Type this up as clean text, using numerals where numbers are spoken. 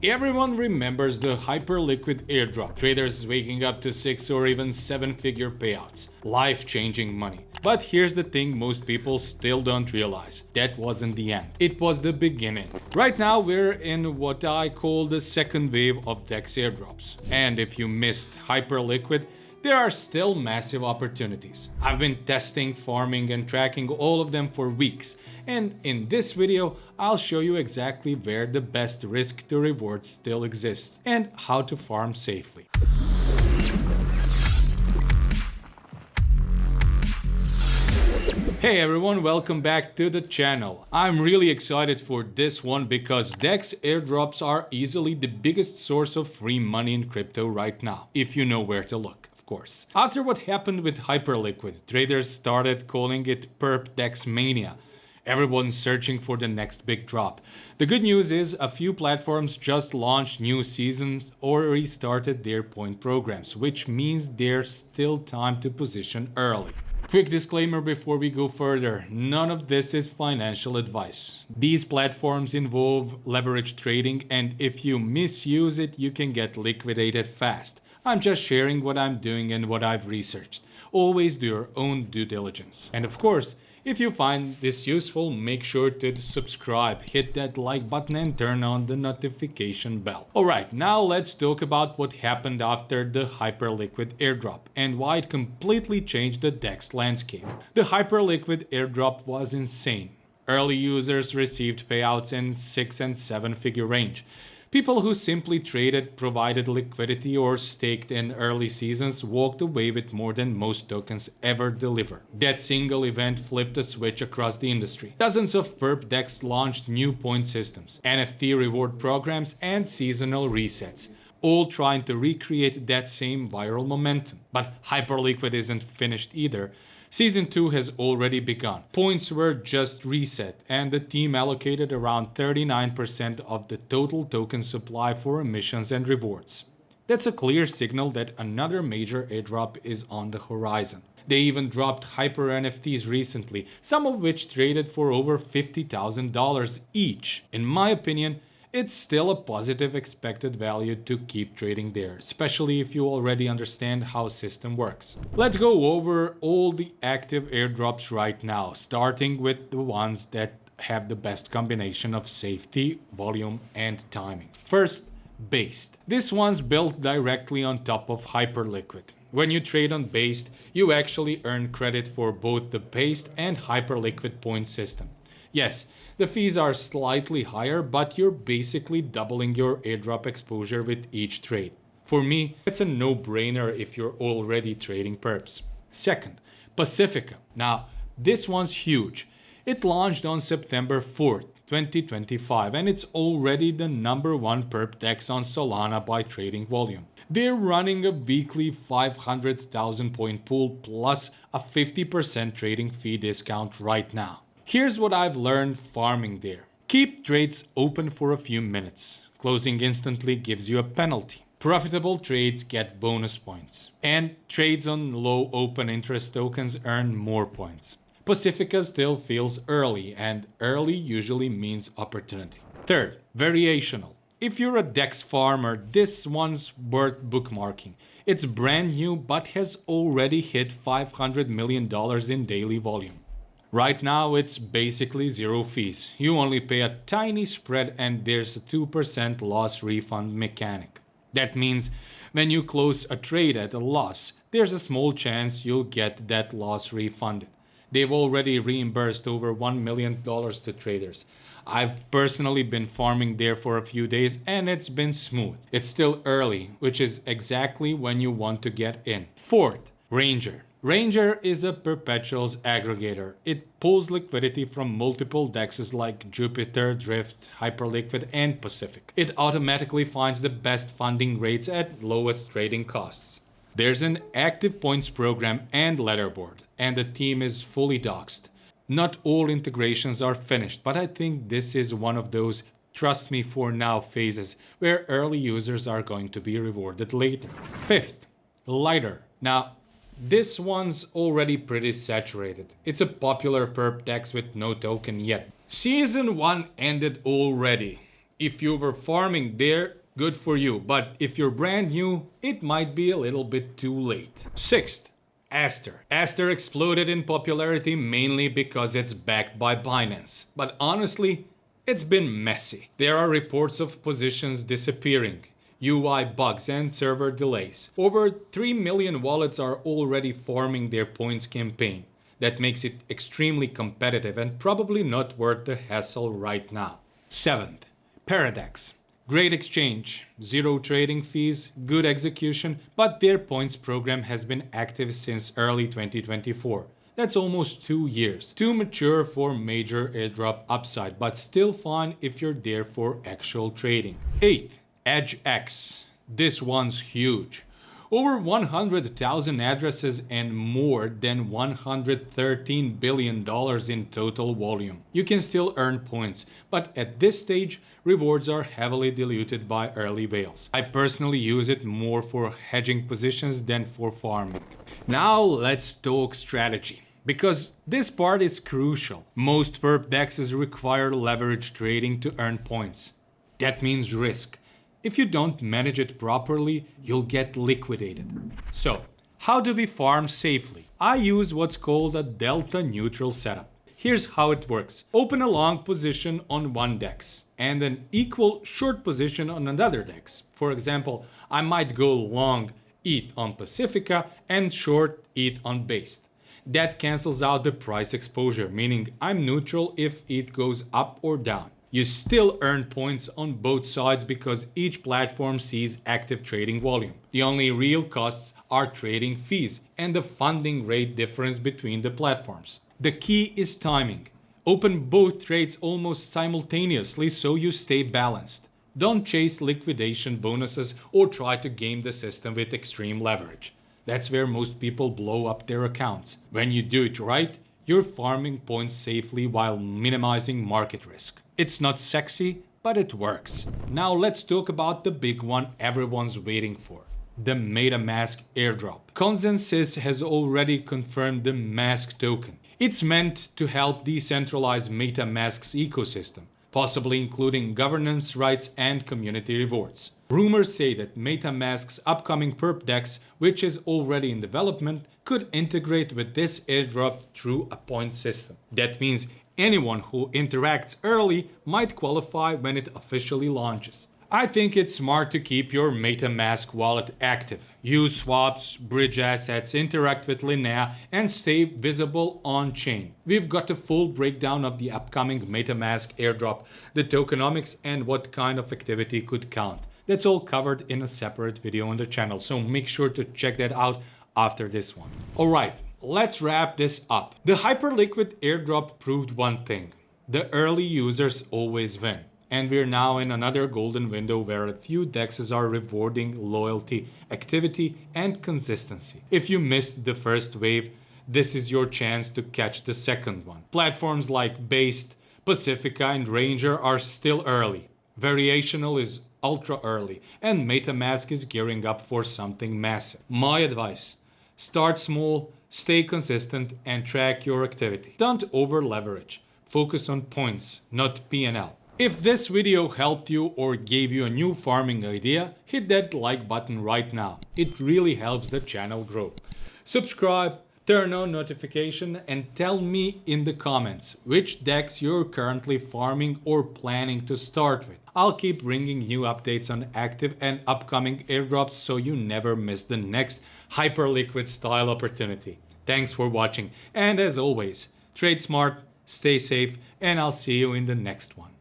Everyone remembers the Hyperliquid airdrop, traders waking up to 6 or even 7-figure payouts, life-changing money. But here's the thing most people still don't realize, that wasn't the end, it was the beginning. Right now we're in what I call the second wave of DEX airdrops. And if you missed Hyperliquid, there are still massive opportunities. I've been testing, farming and tracking all of them for weeks, and in this video I'll show you exactly where the best risk to reward still exists and how to farm safely. Hey everyone, welcome back to the channel. I'm really excited for this one because DEX airdrops are easily the biggest source of free money in crypto right now, if you know where to look. Course. After what happened with Hyperliquid, traders started calling it perp DEX mania. Everyone's searching for the next big drop. The good news is a few platforms just launched new seasons or restarted their point programs, which means there's still time to position early. Quick disclaimer before we go further, none of this is financial advice. These platforms involve leverage trading, and if you misuse it, you can get liquidated fast. I'm just sharing what I'm doing and what I've researched. Always do your own due diligence. And of course, if you find this useful, make sure to subscribe, hit that like button and turn on the notification bell. Alright, now let's talk about what happened after the Hyperliquid airdrop and why it completely changed the DEX landscape. The Hyperliquid airdrop was insane. Early users received payouts in 6 and 7-figure range. People who simply traded, provided liquidity, or staked in early seasons walked away with more than most tokens ever deliver. That single event flipped a switch across the industry. Dozens of perp DEX launched new point systems, NFT reward programs, and seasonal resets, all trying to recreate that same viral momentum. But Hyperliquid isn't finished either. Season 2 has already begun. Points were just reset, and the team allocated around 39% of the total token supply for emissions and rewards. That's a clear signal that another major airdrop is on the horizon. They even dropped Hyper NFTs recently, some of which traded for over $50,000 each. In my opinion, it's still a positive expected value to keep trading there, especially if you already understand how system works. Let's go over all the active airdrops right now, starting with the ones that have the best combination of safety, volume, and timing. First, Based. This one's built directly on top of Hyperliquid. When you trade on Based, you actually earn credit for both the Based and Hyperliquid point system. Yes, the fees are slightly higher, but you're basically doubling your airdrop exposure with each trade. For me, it's a no-brainer if you're already trading perps. Second, Pacifica. Now, this one's huge. It launched on September 4th, 2025, and it's already the #1 perp DEX on Solana by trading volume. They're running a weekly 500,000 point pool plus a 50% trading fee discount right now. Here's what I've learned farming there. Keep trades open for a few minutes. Closing instantly gives you a penalty. Profitable trades get bonus points. And trades on low open interest tokens earn more points. Pacifica still feels early, and early usually means opportunity. Third, Variational. If you're a DEX farmer, this one's worth bookmarking. It's brand new but has already hit $500 million in daily volume. Right now it's basically zero fees. You only pay a tiny spread and there's a 2% loss refund mechanic. That means when you close a trade at a loss, there's a small chance you'll get that loss refunded. They've already reimbursed over $1 million to traders. I've personally been farming there for a few days and it's been smooth. It's still early, which is exactly when you want to get in. Fourth, Ranger. Ranger is a perpetuals aggregator. It pulls liquidity from multiple DEXs like Jupiter, Drift, Hyperliquid, and Pacific. It automatically finds the best funding rates at lowest trading costs. There's an active points program and leaderboard, and the team is fully doxed. Not all integrations are finished, but I think this is one of those trust me for now phases where early users are going to be rewarded later. Fifth, Lighter. Now, this one's already pretty saturated. It's a popular perp DEX with no token yet. Season 1 ended already. If you were farming there, good for you. But if you're brand new, it might be a little bit too late. Sixth, Aster. Aster exploded in popularity mainly because it's backed by Binance. But honestly, it's been messy. There are reports of positions disappearing, UI bugs and server delays. Over 3 million wallets are already farming their points campaign. That makes it extremely competitive and probably not worth the hassle right now. Seventh, Paradex. Great exchange, zero trading fees, good execution, but their points program has been active since early 2024. That's almost 2 years. Too mature for major airdrop upside, but still fine if you're there for actual trading. Eighth, EdgeX. This one's huge. Over 100,000 addresses and more than $113 billion in total volume. You can still earn points, but at this stage, rewards are heavily diluted by early whales. I personally use it more for hedging positions than for farming. Now let's talk strategy, because this part is crucial. Most perp dexes require leverage trading to earn points. That means risk. If you don't manage it properly, you'll get liquidated. So, how do we farm safely? I use what's called a delta neutral setup. Here's how it works. Open a long position on one dex and an equal short position on another dex. For example, I might go long ETH on Pacifica and short ETH on Based. That cancels out the price exposure, meaning I'm neutral if ETH goes up or down. You still earn points on both sides because each platform sees active trading volume. The only real costs are trading fees and the funding rate difference between the platforms. The key is timing. Open both trades almost simultaneously so you stay balanced. Don't chase liquidation bonuses or try to game the system with extreme leverage. That's where most people blow up their accounts. When you do it right, you're farming points safely while minimizing market risk. It's not sexy, but it works. Now let's talk about the big one everyone's waiting for. The MetaMask airdrop. Consensus has already confirmed the Mask token. It's meant to help decentralize MetaMask's ecosystem, possibly including governance rights and community rewards. Rumors say that MetaMask's upcoming perp dex, which is already in development, could integrate with this airdrop through a point system. That means anyone who interacts early might qualify when it officially launches. I think it's smart to keep your MetaMask wallet active. Use swaps, bridge assets, interact with Linea, and stay visible on-chain. We've got a full breakdown of the upcoming MetaMask airdrop, the tokenomics, and what kind of activity could count. That's all covered in a separate video on the channel, so make sure to check that out after this one. Alright, let's wrap this up. The Hyperliquid airdrop proved one thing. The early users always win. And we're now in another golden window where a few dexes are rewarding loyalty, activity, and consistency. If you missed the first wave, this is your chance to catch the second one. Platforms like Based, Pacifica, and Ranger are still early. Variational is ultra early, and MetaMask is gearing up for something massive. My advice: start small, stay consistent, and track your activity. Don't over leverage. Focus on points, not P&L. If this video helped you or gave you a new farming idea, hit that like button right now. It really helps the channel grow. Subscribe, turn on notification, and tell me in the comments which DEX you're currently farming or planning to start with. I'll keep bringing new updates on active and upcoming airdrops so you never miss the next Hyperliquid style opportunity. Thanks for watching, and as always, trade smart, stay safe, and I'll see you in the next one.